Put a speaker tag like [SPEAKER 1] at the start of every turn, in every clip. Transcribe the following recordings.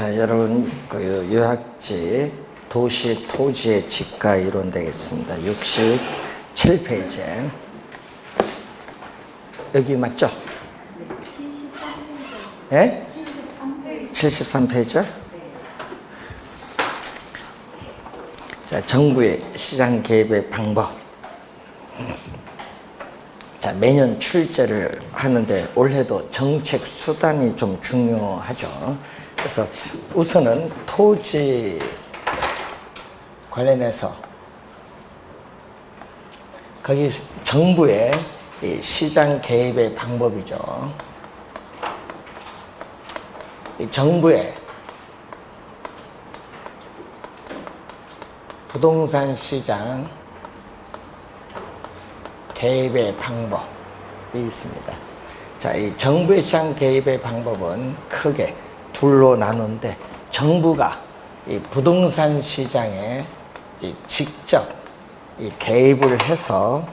[SPEAKER 1] 자, 여러분 그 유학지 도시 토지의 지가 이론 되겠습니다. 67페이지. 여기 맞죠? 네? 73페이지. 자, 정부의 시장 개입의 방법. 자, 매년 출제를 하는데 올해도 정책 수단이 좀 중요하죠. 그래서 우선은 토지 관련해서 거기 정부의 이 시장 개입의 방법이죠. 이 정부의 부동산 시장 개입의 방법이 있습니다. 자, 이 정부의 시장 개입의 방법은 크게 둘로 나누는데, 정부가 이 부동산 시장에 직접 개입을 해서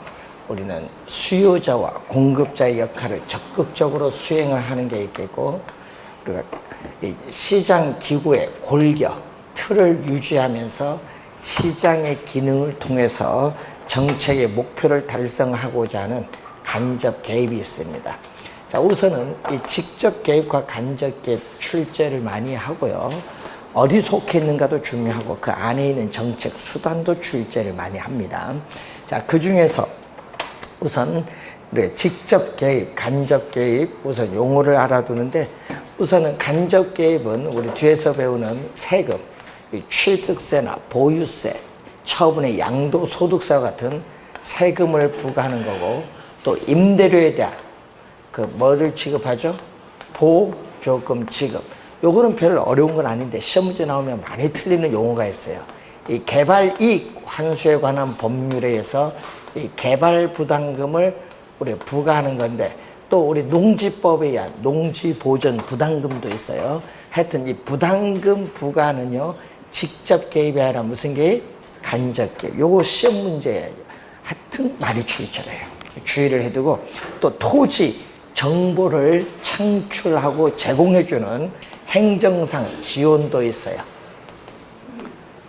[SPEAKER 1] 우리는 수요자와 공급자의 역할을 적극적으로 수행을 하는 게 있겠고, 우리가 이 시장 기구의 골격, 틀을 유지하면서 시장의 기능을 통해서 정책의 목표를 달성하고자 하는 간접 개입이 있습니다. 자, 우선은 이 직접 개입과 간접 개입 출제를 많이 하고요. 어디 속해 있는가도 중요하고 그 안에 있는 정책 수단도 출제를 많이 합니다. 자, 그 중에서 우선 직접 개입, 간접 개입 우선 용어를 알아두는데, 우선은 간접 개입은 우리 뒤에서 배우는 세금, 취득세나 보유세, 처분의 양도소득세와 같은 세금을 부과하는 거고, 또 임대료에 대한 그 뭐를 지급하죠? 보조금 지급. 요거는 별로 어려운 건 아닌데 시험 문제 나오면 많이 틀리는 용어가 있어요. 이 개발이익 환수에 관한 법률에 의해서 이 개발 부담금을 우리 부과하는 건데, 또 우리 농지법에 의한 농지보전 부담금도 있어요. 하여튼 이 부담금 부과는요, 직접 개입이 아니라 무슨 개입? 간접 개입. 요거 시험 문제에 하여튼 많이 출제를 해요. 주의를 해두고, 또 토지 정보를 창출하고 제공해주는 행정상 지원도 있어요.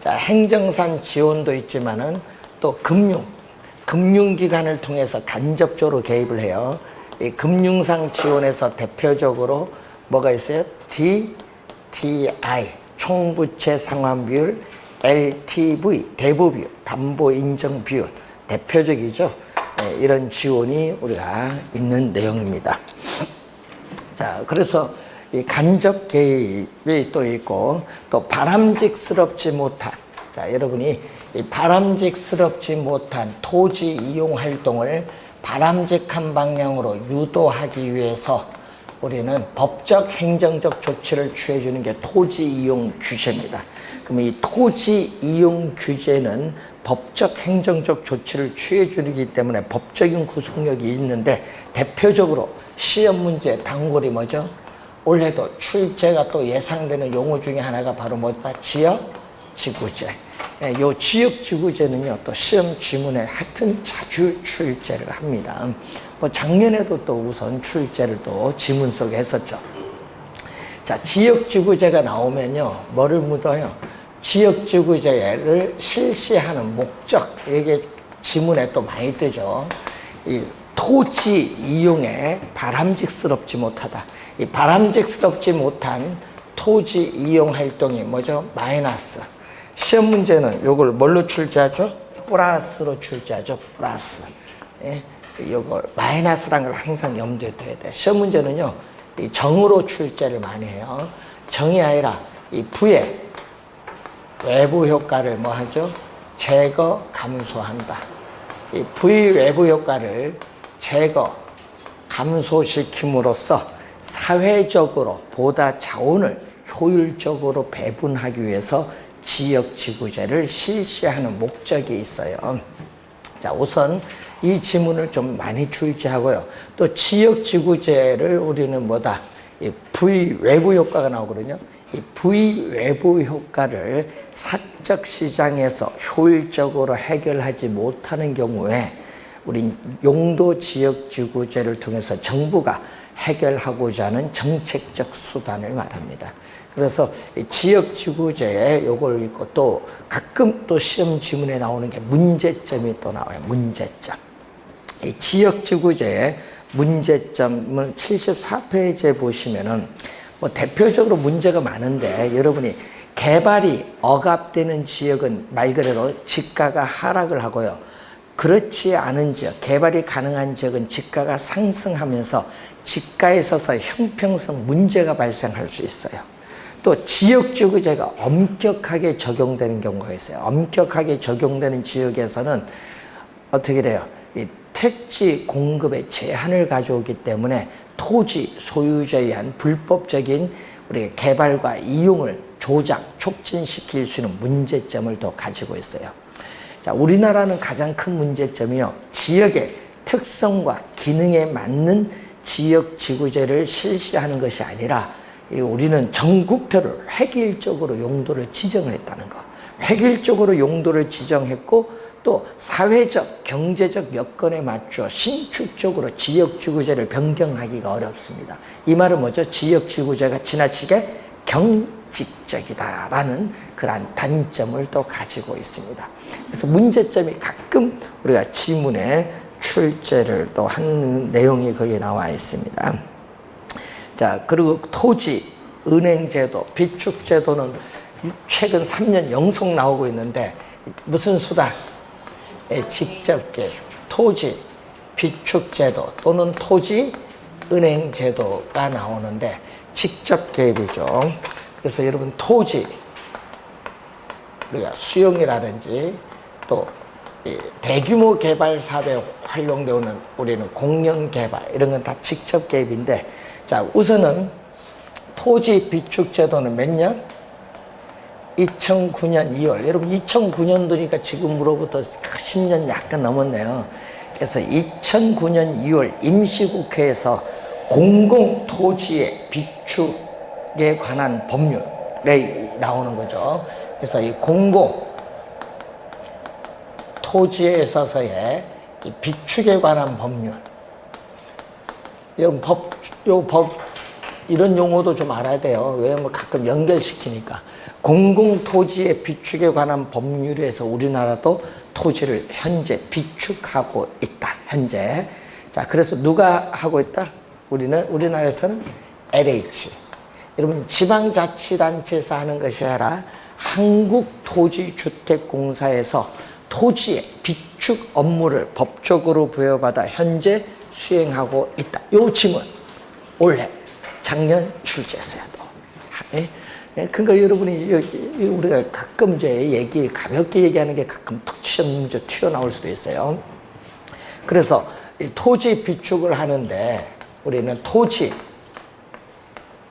[SPEAKER 1] 자, 행정상 지원도 있지만은 또 금융기관을 통해서 간접적으로 개입을 해요. 이 금융상 지원에서 대표적으로 뭐가 있어요? DTI, 총부채 상환 비율, LTV, 대부 비율, 담보 인정 비율, 대표적이죠. 네, 이런 지원이 우리가 있는 내용입니다. 자, 그래서 이 간접 개입이 또 있고, 또 바람직스럽지 못한, 자, 여러분이 이 바람직스럽지 못한 토지 이용 활동을 바람직한 방향으로 유도하기 위해서 우리는 법적 행정적 조치를 취해주는 게 토지 이용 규제입니다. 그럼 이 토지 이용 규제는 법적 행정적 조치를 취해주기 때문에 법적인 구속력이 있는데, 대표적으로 시험 문제 단골이 뭐죠? 올해도 출제가 또 예상되는 용어 중에 하나가 바로 뭐다? 지역지구제. 요 지역지구제는요, 또 시험 지문에 하여튼 자주 출제를 합니다. 뭐 작년에도 또 우선 출제를 또 지문 속에 했었죠. 자, 지역지구제가 나오면요, 뭐를 묻어요? 지역지구제를 실시하는 목적, 이게 지문에 또 많이 뜨죠. 이 토지 이용에 바람직스럽지 못하다. 이 바람직스럽지 못한 토지 이용 활동이 뭐죠? 마이너스. 시험 문제는 요걸 뭘로 출제하죠? 플러스로 출제하죠. 플러스. 예, 요걸 마이너스란 걸 항상 염두에 둬야 돼. 시험 문제는요, 이 정으로 출제를 많이 해요. 정이 아니라 이 부의 외부 효과를 뭐 하죠? 제거, 감소한다. 이 부의 외부 효과를 제거, 감소시킴으로써 사회적으로 보다 자원을 효율적으로 배분하기 위해서 지역지구제를 실시하는 목적이 있어요. 자, 우선 이 지문을 좀 많이 출제하고요. 또 지역지구제를 우리는 뭐다? 이 부의 외부 효과가 나오거든요. 이 부의 외부 효과를 사적 시장에서 효율적으로 해결하지 못하는 경우에 우리 용도 지역지구제를 통해서 정부가 해결하고자 하는 정책적 수단을 말합니다. 그래서 지역지구제에 요걸 있고 또 가끔 또 시험 지문에 나오는 게 문제점이 또 나와요. 문제점. 이 지역지구제의 문제점을 74페이지에 보시면은 뭐 대표적으로 문제가 많은데 여러분이 개발이 억압되는 지역은 말 그대로 지가가 하락을 하고요. 그렇지 않은 지역, 개발이 가능한 지역은 지가가 상승하면서 지가에 있어서 형평성 문제가 발생할 수 있어요. 또 지역지구제가 엄격하게 적용되는 경우가 있어요. 엄격하게 적용되는 지역에서는 어떻게 돼요? 이 택지 공급에 제한을 가져오기 때문에 토지 소유자에 의한 불법적인 우리 개발과 이용을 조장, 촉진시킬 수 있는 문제점을 또 가지고 있어요. 자, 우리나라는 가장 큰 문제점이요. 지역의 특성과 기능에 맞는 지역지구제를 실시하는 것이 아니라 우리는 전국토를 획일적으로 용도를 지정을 했다는 거. 획일적으로 용도를 지정했고 또 사회적, 경제적 여건에 맞춰 신축적으로 지역지구제를 변경하기가 어렵습니다. 이 말은 뭐죠? 지역지구제가 지나치게 경직적이다라는 그러한 단점을 또 가지고 있습니다. 그래서 문제점이 가끔 우리가 지문에 출제를 또 한 내용이 거기에 나와 있습니다. 자, 그리고 토지, 은행제도, 비축제도는 최근 3년 연속 나오고 있는데 무슨 수다? 직접 개입, 토지, 비축제도 또는 토지, 은행제도가 나오는데 직접 개입이죠. 그래서 여러분 토지, 우리가 수용이라든지 또 대규모 개발 사업에 활용되는 우리는 공영개발 이런 건 다 직접 개입인데 자 우선은 토지 비축제도는 몇 년? 2009년 2월. 여러분 2009년도니까 지금으로부터 10년 약간 넘었네요. 그래서 2009년 2월 임시국회에서 공공토지의 비축에 관한 법률에 나오는 거죠. 그래서 이 공공토지에 있어서의 이 비축에 관한 법률. 여러분 법 이런 용어도 좀 알아야 돼요. 왜냐면 가끔 연결시키니까. 공공토지의 비축에 관한 법률에서 우리나라도 토지를 현재 비축하고 있다. 현재. 자, 그래서 누가 하고 있다? 우리나라에서는 LH. 여러분, 지방자치단체에서 하는 것이 아니라 한국토지주택공사에서 토지의 비축 업무를 법적으로 부여받아 현재 수행하고 있다. 요 지문 올해 작년 출제했어요. 또. 그러니까 여러분이 우리가 가끔 이제 가볍게 얘기하는 게 가끔 시험 문제 튀어나올 수도 있어요. 그래서 이 토지 비축을 하는데 우리는 토지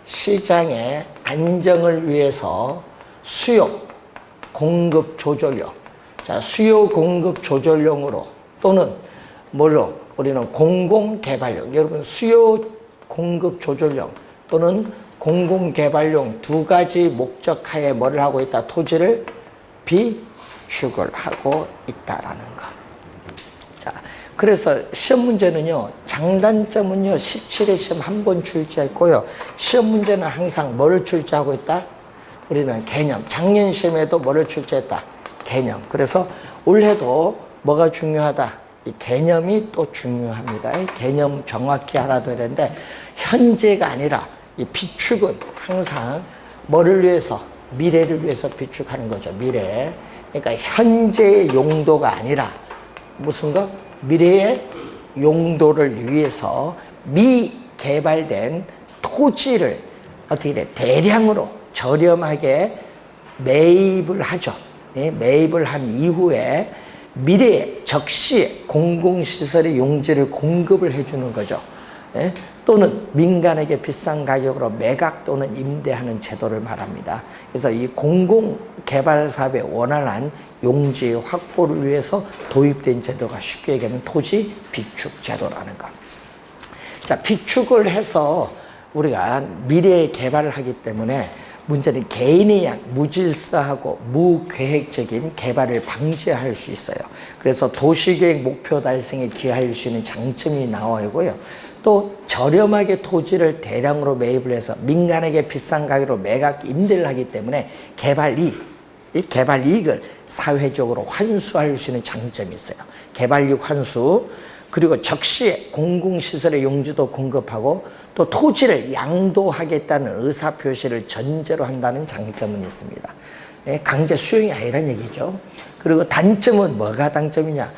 [SPEAKER 1] 시장의 안정을 위해서 수요 공급 조절용, 자 수요 공급 조절용으로 또는 뭘로 우리는 공공개발용, 여러분 수요 공급 조절용 또는 공공개발용 두 가지 목적하에 뭐를 하고 있다? 토지를 비축을 하고 있다라는 거. 자, 그래서 시험 문제는요, 장단점은요, 17회 시험 한 번 출제했고요. 시험 문제는 항상 뭐를 출제하고 있다? 우리는 개념. 작년 시험에도 뭐를 출제했다? 개념. 그래서 올해도 뭐가 중요하다? 이 개념이 또 중요합니다. 이 개념 정확히 알아둬야 되는데, 현재가 아니라 이 비축은 항상 뭐를 위해서? 미래를 위해서 비축하는 거죠. 미래. 그러니까 현재의 용도가 아니라 무슨 거? 미래의 용도를 위해서 미개발된 토지를 어떻게 돼? 대량으로 저렴하게 매입을 하죠. 매입을 한 이후에 미래에 적시에 공공시설의 용지를 공급을 해주는 거죠. 또는 민간에게 비싼 가격으로 매각 또는 임대하는 제도를 말합니다. 그래서 이 공공개발사업의 원활한 용지 확보를 위해서 도입된 제도가 쉽게 얘기하면 토지 비축 제도라는 것. 자, 비축을 해서 우리가 미래에 개발을 하기 때문에 문제는 개인에 의한 무질서하고 무계획적인 개발을 방지할 수 있어요. 그래서 도시계획 목표 달성에 기여할 수 있는 장점이 나와 있고요. 또 저렴하게 토지를 대량으로 매입을 해서 민간에게 비싼 가격으로 매각 임대를 하기 때문에 이 개발 이익을 사회적으로 환수할 수 있는 장점이 있어요. 개발 이익 환수, 그리고 적시에 공공시설의 용지도 공급하고 또 토지를 양도하겠다는 의사표시를 전제로 한다는 장점은 있습니다. 강제 수용이 아니란 얘기죠. 그리고 단점은 뭐가 단점이냐?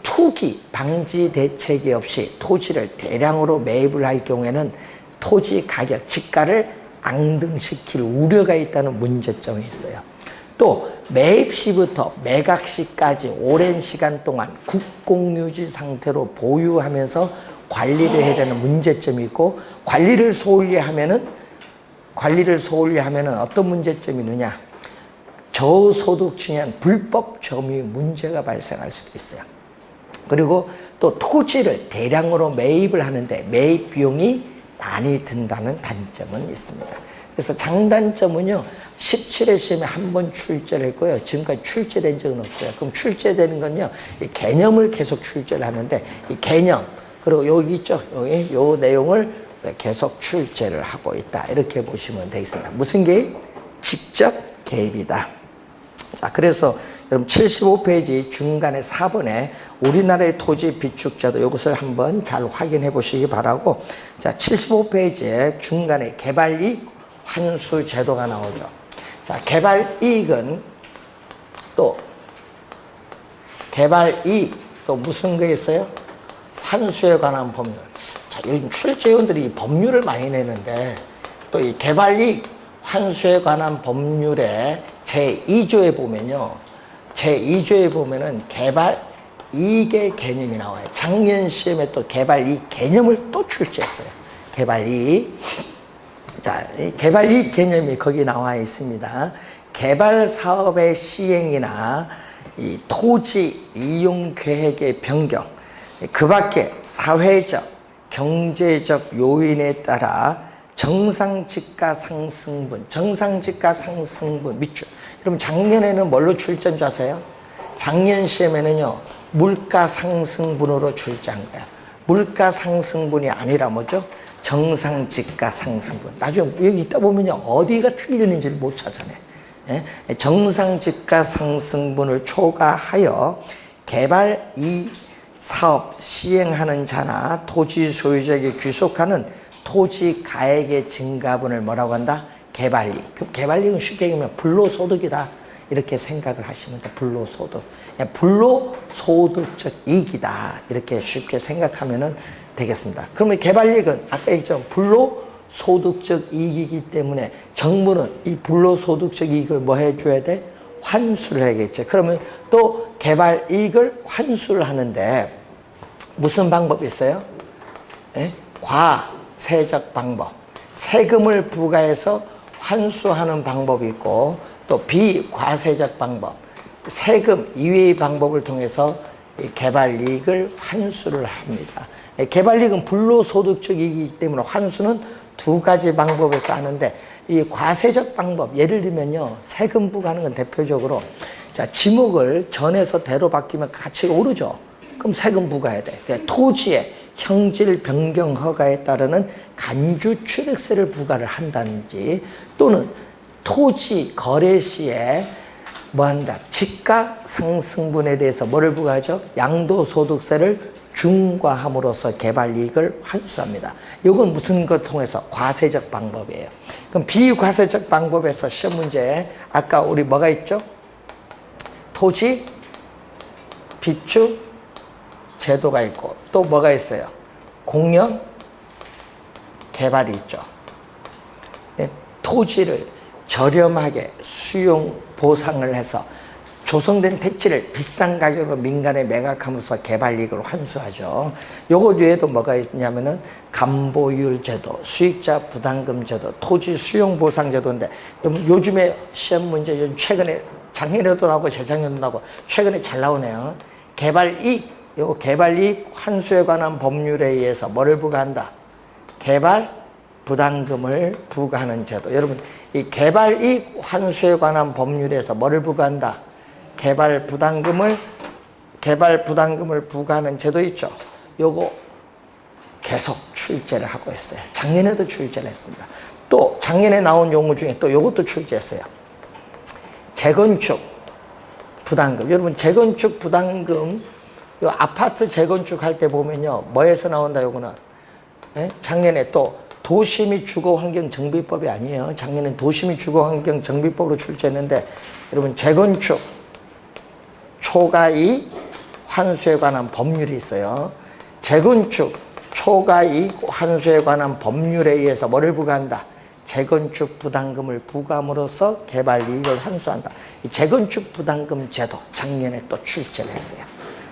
[SPEAKER 1] 투기 방지 대책이 없이 토지를 대량으로 매입을 할 경우에는 토지 가격, 지가를 앙등시킬 우려가 있다는 문제점이 있어요. 또 매입 시부터 매각 시까지 오랜 시간 동안 국공유지 상태로 보유하면서 관리를 해야 되는 문제점이 있고, 관리를 소홀히 하면은 어떤 문제점이 있느냐? 저소득층에 불법 점유 문제가 발생할 수도 있어요. 그리고 또 토지를 대량으로 매입을 하는데 매입 비용이 많이 든다는 단점은 있습니다. 그래서 장단점은요, 17회 시험에 한 번 출제를 했고요. 지금까지 출제된 적은 없어요. 그럼 출제되는 건요, 이 개념을 계속 출제를 하는데, 이 개념, 그리고 여기 있죠, 여기 요 내용을 계속 출제를 하고 있다. 이렇게 보시면 되겠습니다. 무슨 개입? 직접 개입이다. 자, 그래서 여러분 75페이지 중간에 4번에 우리나라의 토지 비축제도, 이것을 한번 잘 확인해 보시기 바라고, 자, 75페이지에 중간에 개발이익 환수 제도가 나오죠. 자, 개발이익은 또 무슨 거 있어요? 환수에 관한 법률. 자, 요즘 출제위원들이 이 법률을 많이 내는데, 또 이 개발이익 환수에 관한 법률의 제2조에 보면요, 제2조에 보면은 개발이익의 개념이 나와요. 작년 시험에 또 개발이익 개념을 또 출제했어요. 개발이익. 자, 이 개발이익 개념이 거기 나와 있습니다. 개발 사업의 시행이나 이 토지 이용 계획의 변경, 그 밖에 사회적, 경제적 요인에 따라 정상지가 상승분 밑줄. 여러분 작년에는 뭘로 출제한 줄 아세요? 작년 시험에는요, 물가 상승분으로 출제한 거예요. 물가 상승분이 아니라 뭐죠? 정상지가 상승분. 나중에 여기 있다 보면요, 어디가 틀리는지를 못 찾아내. 예? 정상지가 상승분을 초과하여 개발 이 사업 시행하는 자나 토지 소유자에게 귀속하는 토지 가액의 증가분을 뭐라고 한다? 개발이익. 그 개발이익은 쉽게 얘기하면 불로소득이다. 이렇게 생각을 하시면 돼. 불로소득. 불로소득적 이익이다. 이렇게 쉽게 생각하면 되겠습니다. 그러면 개발이익은 아까 얘기했죠. 불로소득적 이익이기 때문에 정부는 이 불로소득적 이익을 뭐 해줘야 돼? 환수를 해야겠죠. 그러면 또 개발이익을 환수를 하는데 무슨 방법이 있어요? 예? 과세적 방법. 세금을 부과해서 환수하는 방법이 있고, 또 비과세적 방법. 세금 이외의 방법을 통해서 이 개발이익을 환수를 합니다. 개발이익은 불로소득적 이익이기 때문에 환수는 두 가지 방법에서 하는데, 이 과세적 방법, 예를 들면요, 세금 부과하는 건 대표적으로, 자, 지목을 전에서 대로 바뀌면 가치가 오르죠. 그럼 세금 부과해야 돼. 그러니까 토지의 형질 변경 허가에 따르는 간주 취득세를 부과를 한다든지, 또는 토지 거래 시에 뭐 한다? 지가 상승분에 대해서 뭐를 부과하죠? 양도소득세를 중과함으로써 개발이익을 환수합니다. 이건 무슨 것 통해서? 과세적 방법이에요. 그럼 비과세적 방법에서 시험 문제에 아까 우리 뭐가 있죠? 토지 비축 제도가 있고, 또 뭐가 있어요? 공영 개발이 있죠. 토지를 저렴하게 수용 보상을 해서 조성된 택지를 비싼 가격으로 민간에 매각하면서 개발이익을 환수하죠. 요거 외에도 뭐가 있냐면은 감보율 제도, 수익자 부담금 제도, 토지 수용 보상 제도인데, 요즘에 시험 문제, 요즘 최근에 작년에도 나오고 재작년에도 나오고 최근에 잘 나오네요. 개발이익, 요 개발이익 환수에 관한 법률에 의해서 뭐를 부과한다? 개발 부담금을 부과하는 제도. 여러분, 이 개발이익 환수에 관한 법률에서 뭐를 부과한다? 개발 부담금을 부과하는 제도 있죠. 요거 계속 출제를 하고 있어요. 작년에도 출제를 했습니다. 또 작년에 나온 용어 중에 또 이것도 출제했어요. 재건축 부담금. 여러분 재건축 부담금 요 아파트 재건축 할 때 보면요. 뭐에서 나온다 요거는. 예? 작년에 또 도시 및 주거환경정비법이 아니에요. 작년엔 도시 및 주거환경정비법으로 출제했는데 여러분 재건축 초과이익 환수에 관한 법률이 있어요. 재건축 초과이익 환수에 관한 법률에 의해서 뭐를 부과한다? 재건축 부담금을 부과함으로써 개발 이익을 환수한다. 이 재건축 부담금 제도 작년에 또 출제를 했어요.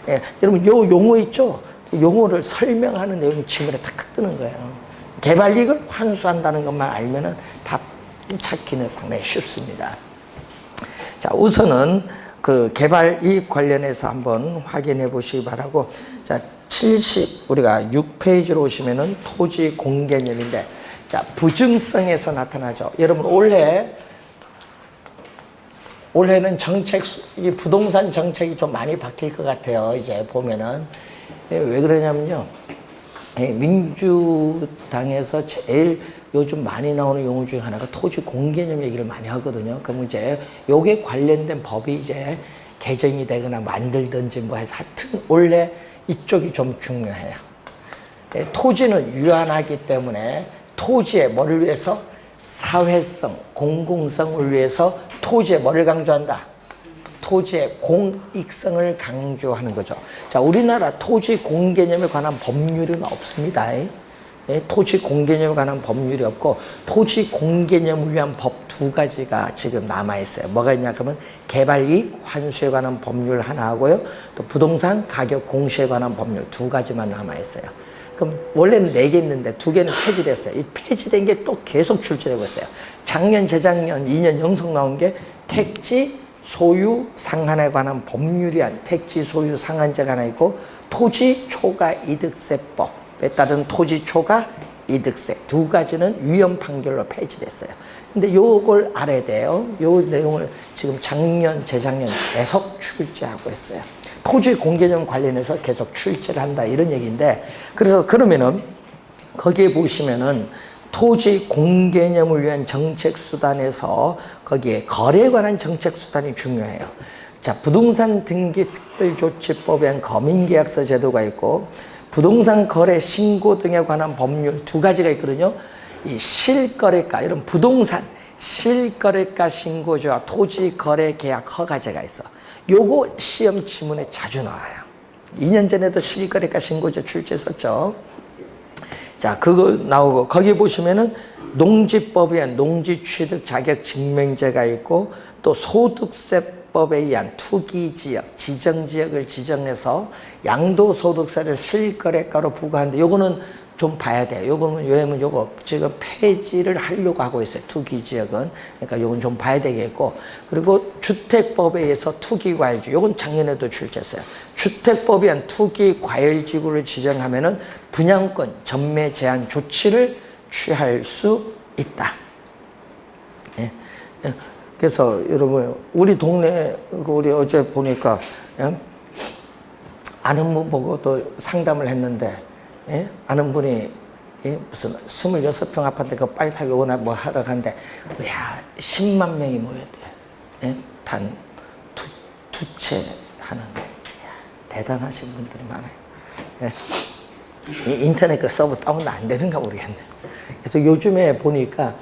[SPEAKER 1] 예, 여러분 요 용어 있죠? 용어를 설명하는 내용이 지문에 탁 뜨는 거예요. 개발 이익을 환수한다는 것만 알면은 다 찾기는 상당히 쉽습니다. 자, 우선은 그 개발 이익 관련해서 한번 확인해 보시기 바라고. 자, 우리가 6페이지로 오시면은 토지 공개념인데, 자, 부증성에서 나타나죠. 여러분, 올해는 이 부동산 정책이 좀 많이 바뀔 것 같아요. 이제 보면은. 왜 그러냐면요. 민주당에서 제일 요즘 많이 나오는 용어 중에 하나가 토지 공개념 얘기를 많이 하거든요. 그럼 이제 요게 관련된 법이 이제 개정이 되거나 만들든지 뭐 해서 하여튼 원래 이쪽이 좀 중요해요. 토지는 유한하기 때문에 토지의 뭐를 위해서? 사회성, 공공성을 위해서 토지의 뭐를 강조한다? 토지의 공익성을 강조하는 거죠. 자, 우리나라 토지 공개념에 관한 법률은 없습니다. 토지 공개념에 관한 법률이 없고 토지 공개념을 위한 법 2가지가 지금 남아있어요. 뭐가 있냐 그러면 개발이익 환수에 관한 법률 하나 하고요. 또 부동산 가격 공시에 관한 법률 2가지만 남아있어요. 그럼 원래는 4개 있는데 2개는 폐지됐어요. 이 폐지된 게 또 계속 출제되고 있어요. 작년, 재작년, 2년 연속 나온 게 택지 소유 상한에 관한 법률이란 택지 소유 상한제가 하나 있고 토지 초과 이득세법에 따른 토지 초과 이득세 2가지는 위헌 판결로 폐지됐어요. 근데 요걸 알아야 돼요. 요 내용을 지금 작년, 재작년 계속 출제하고 있어요. 토지 공개념 관련해서 계속 출제를 한다 이런 얘기인데, 그래서 그러면은 거기에 보시면은 토지 공개념을 위한 정책 수단에서 거기에 거래에 관한 정책 수단이 중요해요. 자, 부동산 등기 특별조치법에 의한 거민계약서 제도가 있고 부동산 거래 신고 등에 관한 법률 2가지가 있거든요. 이 실거래가, 이런 부동산 실거래가 신고제와 토지 거래 계약 허가제가 있어. 요거 시험 지문에 자주 나와요. 2년 전에도 실거래가 신고제 출제했었죠. 자, 그거 나오고 거기 보시면은 농지법에 의한 농지취득 자격 증명제가 있고 또 소득세법에 의한 투기지역, 지정지역을 지정해서 양도소득세를 실거래가로 부과하는데 요거는 좀 봐야 돼요. 요거는 왜냐면 요거 지금 폐지를 하려고 하고 있어요. 투기지역은. 그러니까 요건 좀 봐야 되겠고, 그리고 주택법에 의해서 투기과열지, 요건 작년에도 출제했어요. 주택법에 의한 투기과열지구를 지정하면은 분양권 전매 제한 조치를 취할 수 있다. 예. 그래서 여러분 우리 동네 우리 어제 보니까 아는 분 보고 또 상담을 했는데, 예? 아는 분이 무슨 26평 아파트 그 빨리 오거나 뭐 하러 가는데, 야, 10만 명이 모였대. 예? 단 두 채 하는. 대단하신 분들이 많아요. 예? 인터넷 그 서버 다운도 안 되는가 모르겠네. 그래서 요즘에 보니까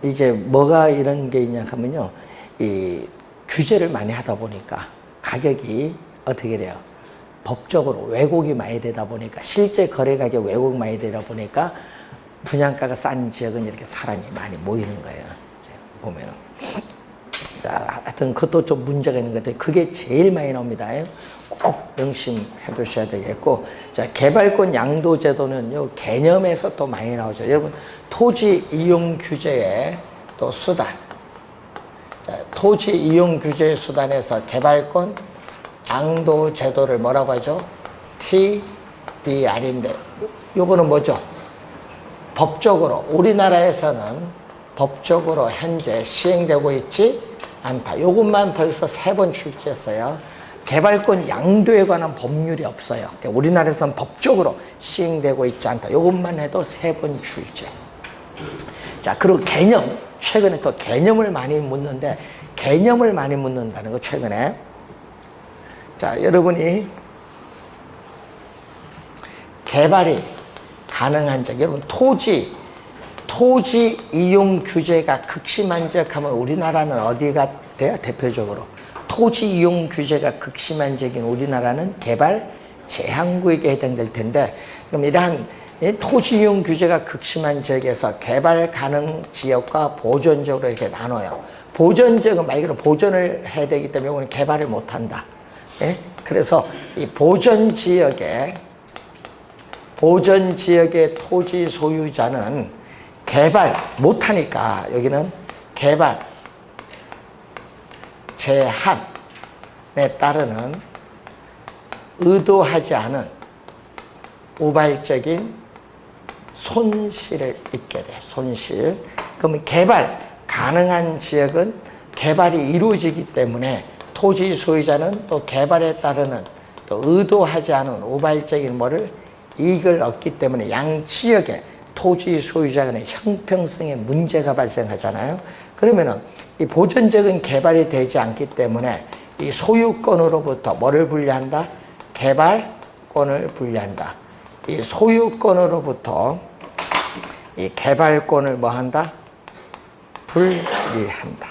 [SPEAKER 1] 이제 뭐가 이런 게 있냐 하면요, 이 규제를 많이 하다 보니까 가격이 어떻게 돼요? 법적으로 왜곡이 많이 되다 보니까, 실제 거래 가격 왜곡 많이 되다 보니까 분양가가 싼 지역은 이렇게 사람이 많이 모이는 거예요. 보면은. 자, 하여튼 그것도 좀 문제가 있는 것 같아요. 그게 제일 많이 나옵니다. 꼭 명심해 두셔야 되겠고, 자, 개발권 양도 제도는 요 개념에서 또 많이 나오죠. 여러분, 토지 이용 규제의 또 수단. 자, 토지 이용 규제의 수단에서 개발권 양도 제도를 뭐라고 하죠? TDR인데, 요거는 뭐죠? 법적으로, 우리나라에서는 법적으로 현재 시행되고 있지 않다. 요것만 벌써 3번 출제했어요. 개발권 양도에 관한 법률이 없어요. 그러니까 우리나라에서는 법적으로 시행되고 있지 않다. 이것만 해도 3번 출제. 자, 그리고 개념. 최근에 또 개념을 많이 묻는데, 개념을 많이 묻는다는 거 최근에. 자, 여러분이 개발이 가능한 적, 여러분 토지 이용 규제가 극심한 적 하면 우리나라는 어디가 돼요? 대표적으로 토지 이용 규제가 극심한 적인 우리나라는 개발 제한구역에 해당될 텐데, 그럼 이러한 토지 이용 규제가 극심한 지역에서 개발 가능 지역과 보전 지역으로 이렇게 나눠요. 보전 지역은 말 그대로 보전을 해야 되기 때문에 이거는 개발을 못 한다. 예? 그래서 이 보전 지역의 토지 소유자는 개발 못 하니까 여기는 개발 제한에 따르는 의도하지 않은 우발적인 손실을 입게 돼. 손실. 그러면 개발 가능한 지역은 개발이 이루어지기 때문에 토지 소유자는 또 개발에 따르는 또 의도하지 않은 우발적인 이익을 얻기 때문에 양 지역의 토지 소유자 간의 형평성에 문제가 발생하잖아요. 그러면은 이 보전적인 개발이 되지 않기 때문에 이 소유권으로부터 뭐를 분리한다? 개발권을 분리한다. 이 소유권으로부터 이 개발권을 뭐 한다? 분리한다.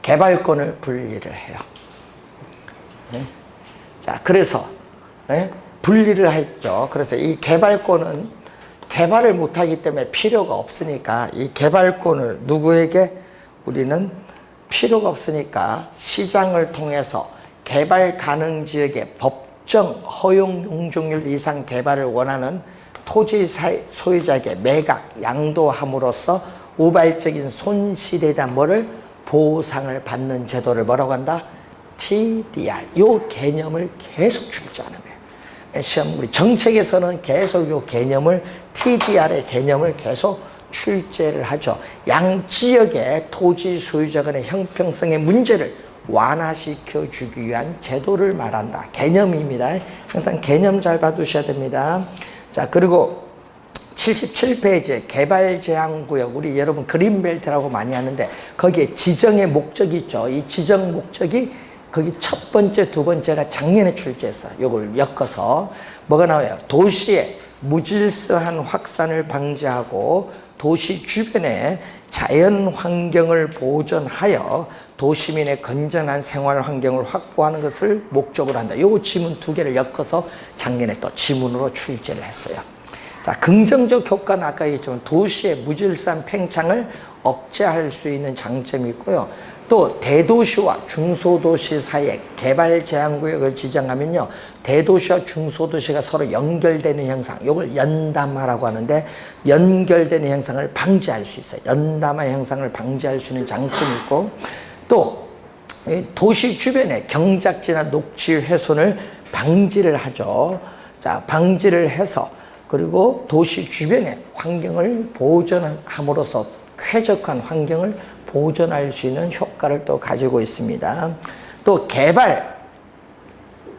[SPEAKER 1] 개발권을 분리를 해요. 네? 자, 그래서 분리를 했죠. 그래서 이 개발권은 개발을 못하기 때문에 필요가 없으니까 이 개발권을 누구에게 우리는 필요가 없으니까 시장을 통해서 개발 가능 지역의 법정 허용 용적률 이상 개발을 원하는 토지 소유자에게 매각, 양도함으로써 우발적인 손실에 대한 보상을 받는 제도를 뭐라고 한다? TDR. 이 개념을 계속 출제하는 거예요. 시험 우리 정책에서는 계속 이 개념을 TDR의 개념을 계속 출제를 하죠. 양 지역의 토지 소유자 간의 형평성의 문제를 완화시켜 주기 위한 제도를 말한다. 개념입니다. 항상 개념 잘 봐두셔야 됩니다. 자, 그리고 77페이지에 개발 제한 구역, 우리 여러분 그린벨트라고 많이 하는데 거기에 지정의 목적이 있죠. 이 지정 목적이 거기 첫 번째, 두 번째가 작년에 출제했어요. 이걸 엮어서 뭐가 나와요? 도시의 무질서한 확산을 방지하고 도시 주변의 자연 환경을 보존하여 도시민의 건전한 생활 환경을 확보하는 것을 목적으로 한다. 요 지문 두 개를 엮어서 작년에 또 지문으로 출제를 했어요. 자, 긍정적 효과는 아까 얘기했지만 도시의 무질서한 팽창을 억제할 수 있는 장점이 있고요. 또 대도시와 중소도시 사이에 개발 제한구역을 지정하면요, 대도시와 중소도시가 서로 연결되는 현상, 이걸 연담화라고 하는데 연결되는 현상을 방지할 수 있어요. 연담화 현상을 방지할 수 있는 장점이 있고, 또 도시 주변의 경작지나 녹지 훼손을 방지를 하죠. 자, 방지를 해서 그리고 도시 주변의 환경을 보존함으로써 쾌적한 환경을 보존할 수 있는 효과를 또 가지고 있습니다. 또 개발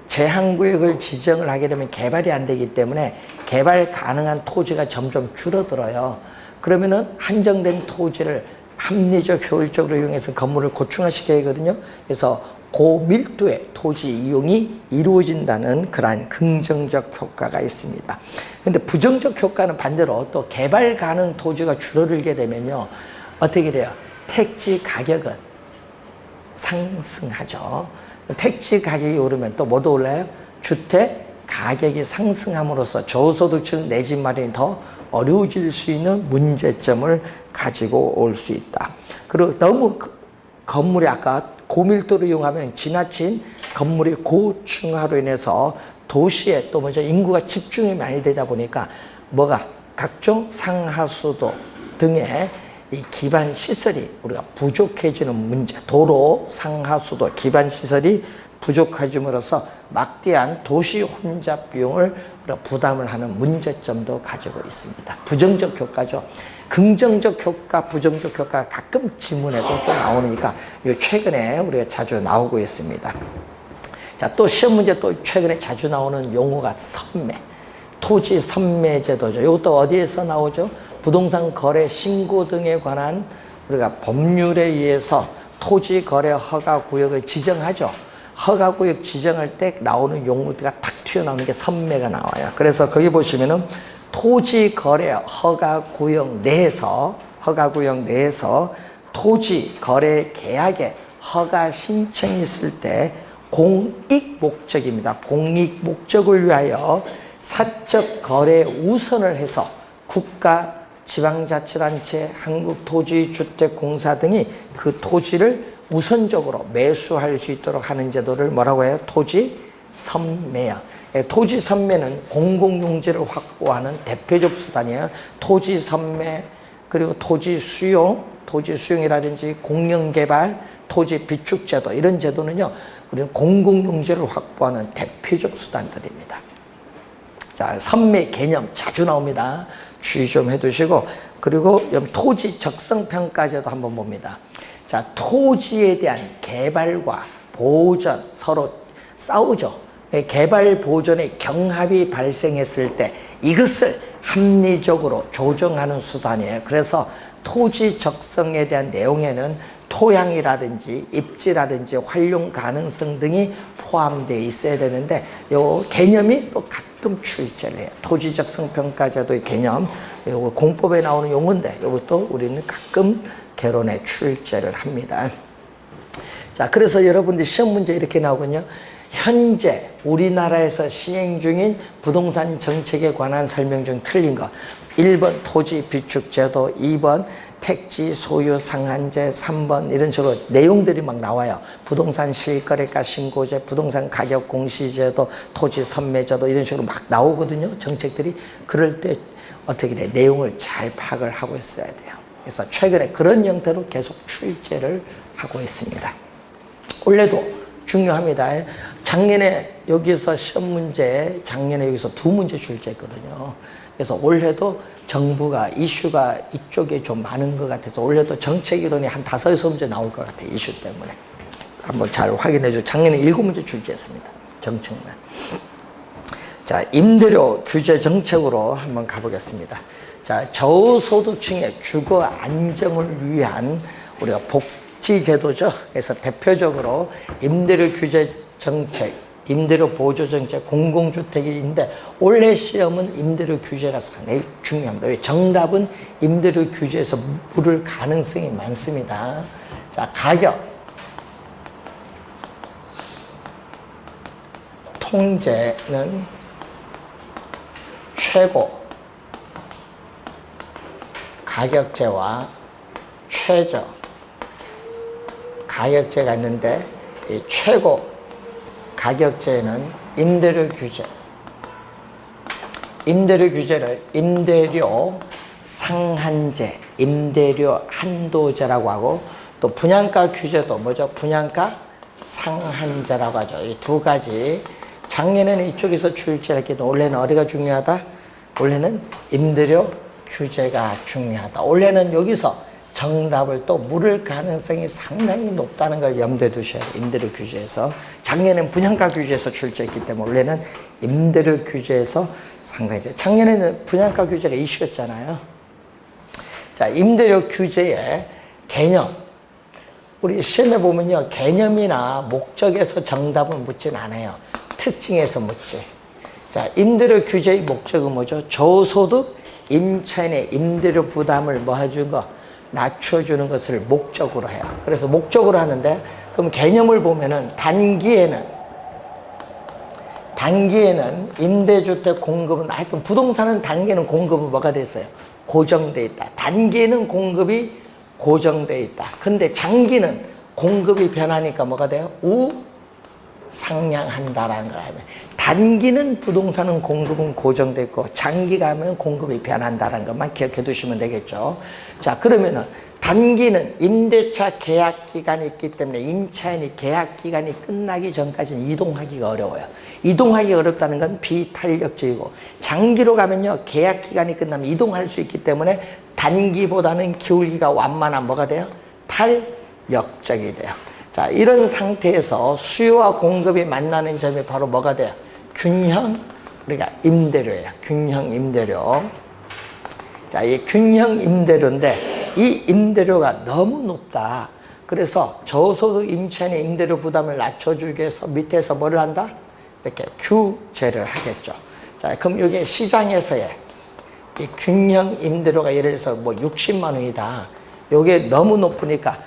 [SPEAKER 1] 제한구역을 지정을 하게 되면 개발이 안 되기 때문에 개발 가능한 토지가 점점 줄어들어요. 그러면은 한정된 토지를 합리적 효율적으로 이용해서 건물을 고층화시켜야 하거든요. 그래서 고밀도의 토지 이용이 이루어진다는 그러한 긍정적 효과가 있습니다. 근데 부정적 효과는 반대로 또 개발 가능 토지가 줄어들게 되면요, 어떻게 돼요? 택지 가격은 상승하죠. 택지 가격이 오르면 또 뭐도 올라요? 주택 가격이 상승함으로써 저소득층 내 집 마련이 더 어려워질 수 있는 문제점을 가지고 올 수 있다. 그리고 너무 건물이 아까 고밀도로 이용하면 지나친 건물이 고층화로 인해서 도시에 또 먼저 인구가 집중이 많이 되다 보니까 뭐가 각종 상하수도 등의 이 기반 시설이 우리가 부족해지는 문제, 도로, 상하수도, 기반 시설이 부족해짐으로써 막대한 도시 혼잡 비용을 부담을 하는 문제점도 가지고 있습니다. 부정적 효과죠. 긍정적 효과, 부정적 효과가 가끔 지문에도 또 나오니까 최근에 우리가 자주 나오고 있습니다. 자, 또 시험 문제 또 최근에 자주 나오는 용어가 선매, 토지 선매 제도죠. 이것도 어디에서 나오죠? 부동산 거래 신고 등에 관한 우리가 법률에 의해서 토지 거래 허가 구역을 지정하죠. 허가 구역 지정할 때 나오는 용어가 탁 튀어나오는 게 선매가 나와요. 그래서 거기 보시면은 토지 거래 허가 구역 내에서 토지 거래 계약에 허가 신청이 있을 때 공익 목적입니다. 공익 목적을 위하여 사적 거래 우선을 해서 국가, 지방자치단체, 한국토지주택공사 등이 그 토지를 우선적으로 매수할 수 있도록 하는 제도를 뭐라고 해요? 토지 선매요. 토지 선매는 공공용지를 확보하는 대표적 수단이에요. 토지 선매, 그리고 토지 수용이라든지 공영개발, 토지 비축제도, 이런 제도는요, 우리는 공공용지를 확보하는 대표적 수단들입니다. 자, 선매 개념 자주 나옵니다. 주의 좀 해두시고, 그리고 토지 적성평가제도 한번 봅니다. 자, 토지에 대한 개발과 보전 서로 싸우죠. 개발 보전의 경합이 발생했을 때 이것을 합리적으로 조정하는 수단이에요. 그래서 토지 적성에 대한 내용에는 토양이라든지 입지라든지 활용 가능성 등이 포함되어 있어야 되는데 요 개념이 또 가끔 출제를 해요. 토지 적성 평가제도의 개념, 요거 공법에 나오는 용어인데 이것도 우리는 가끔 개론에 출제를 합니다. 자, 그래서 여러분들 시험 문제 이렇게 나오거든요. 현재 우리나라에서 시행 중인 부동산 정책에 관한 설명 중 틀린 거. 1번 토지 비축제도, 2번 택지 소유 상한제, 3번 이런 식으로 내용들이 막 나와요. 부동산 실거래가 신고제, 부동산 가격 공시제도, 토지 선매제도 이런 식으로 막 나오거든요. 정책들이. 그럴 때 어떻게 돼? 내용을 잘 파악을 하고 있어야 돼요. 그래서 최근에 그런 형태로 계속 출제를 하고 있습니다. 올해도 중요합니다. 작년에 여기서 시험 문제, 작년에 여기서 2문제 출제했거든요. 그래서 올해도 정부가 이슈가 이쪽에 좀 많은 것 같아서 올해도 정책 이론이 한 5-6문제 나올 것 같아요. 이슈 때문에. 한번 잘 확인해 주세요. 작년에 7문제 출제했습니다. 정책만. 자, 임대료 규제 정책으로 한번 가보겠습니다. 자, 저소득층의 주거 안정을 위한 우리가 복지제도죠. 그래서 대표적으로 임대료 규제 정책, 임대료 보조 정책, 공공주택인데 올해 시험은 임대료 규제가 상당히 중요합니다. 왜? 정답은 임대료 규제에서 물을 가능성이 많습니다. 자, 가격 통제는 최고 가격제와 최저 가격제가 있는데 이 최고 가격제는 임대료 규제. 임대료 규제를 임대료 상한제, 임대료 한도제라고 하고 또 분양가 규제도 뭐죠? 분양가 상한제라고 하죠. 이 두 가지. 작년에는 이쪽에서 출제했기도 올해는 어디가 중요하다? 올해는 임대료 규제가 중요하다. 올해는 여기서 정답을 또 물을 가능성이 상당히 높다는 걸 염두에 두셔야 돼요. 임대료 규제에서. 작년에는 분양가 규제에서 출제했기 때문에 올해는 임대료 규제에서 상당히. 작년에는 분양가 규제가 이슈였잖아요. 자, 임대료 규제의 개념. 우리 시험에 보면요. 개념이나 목적에서 정답을 묻진 않아요. 특징에서 묻지. 자, 임대료 규제의 목적은 뭐죠? 저소득 임차인의 임대료 부담을 뭐 해준 거? 낮춰주는 것을 목적으로 해요. 그래서 목적으로 하는데, 그럼 개념을 보면은 단기에는 임대주택 공급은, 하여튼 부동산은 단기에는 공급은 뭐가 됐어요? 고정돼 있다. 단기에는 공급이 고정돼 있다. 근데 장기는 공급이 변하니까 뭐가 돼요? 우상향한다라는 걸 알면. 단기는 부동산은 공급은 고정돼 있고 장기가 하면 공급이 변한다는 것만 기억해 두시면 되겠죠. 자, 그러면은 단기는 임대차 계약 기간이 있기 때문에 임차인이 계약 기간이 끝나기 전까지는 이동하기가 어려워요. 이동하기 어렵다는 건 비탄력적이고, 장기로 가면요 계약 기간이 끝나면 이동할 수 있기 때문에 단기보다는 기울기가 완만한 뭐가 돼요? 탄력적이 돼요. 자, 이런 상태에서 수요와 공급이 만나는 점이 바로 뭐가 돼요? 균형, 우리가 임대료예요. 균형 임대료. 자, 이 균형 임대료인데 이 임대료가 너무 높다. 그래서 저소득 임차인의 임대료 부담을 낮춰주기 위해서 밑에서 뭐를 한다? 이렇게 규제를 하겠죠. 자, 그럼 이게 시장에서의 이 균형 임대료가 예를 들어서 뭐 60만 원이다. 이게 너무 높으니까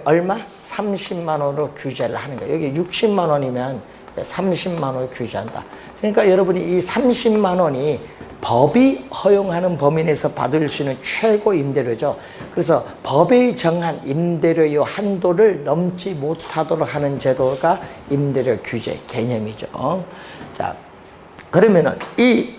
[SPEAKER 1] 얼마? 30만 원으로 규제를 하는 거예요. 여기 60만 원이면 30만 원을 규제한다. 그러니까 여러분이 이 30만 원이 법이 허용하는 범위 내에서 받을 수 있는 최고 임대료죠. 그래서 법에 정한 임대료의 한도를 넘지 못하도록 하는 제도가 임대료 규제 개념이죠. 자, 그러면은 이